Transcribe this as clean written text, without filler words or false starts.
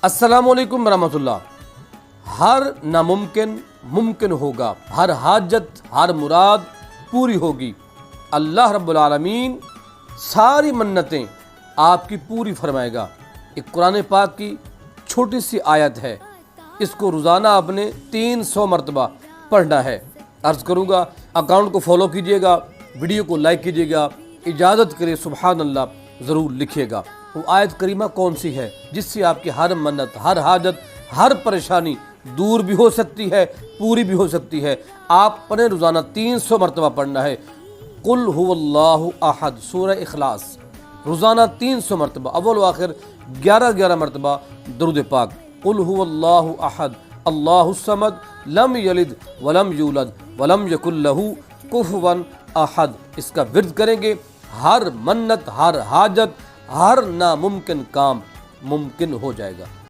अस्सलामुअलैकुम रहमतुल्लाह। हर नामुमकिन मुमकिन होगा, हर हाजत हर मुराद पूरी होगी। अल्लाह रब्बुल आलमीन सारी मन्नतें आपकी पूरी फरमाएगा। एक कुरान पाक की छोटी सी आयत है, इसको रोज़ाना आपने 300 मरतबा पढ़ना है। अर्ज़ करूँगा अकाउंट को फॉलो कीजिएगा, वीडियो को लाइक कीजिएगा, इजाज़त करे सुबहान अल्लाह ज़रूर लिखिएगा। वो आयत करीमा कौन सी है जिससे आपकी हर मन्नत हर हाजत हर परेशानी दूर भी हो सकती है, पूरी भी हो सकती है। आपने रोज़ाना 300 मरतबा पढ़ना है कुल हुवल्लाहु अहद सूरह इखलास, रोज़ाना 300 मरतबा, अव्वल व आखिर 11 मरतबा दरूद पाक, कुल हुवल्लाहु अहद अल्लाहुस समद लम यलिद वलम यूलद वलम यकुल लहू कुफुवन अहद। इसका विर्द करेंगे, हर मन्नत हर हाजत हर नामुमकिन काम मुमकिन हो जाएगा।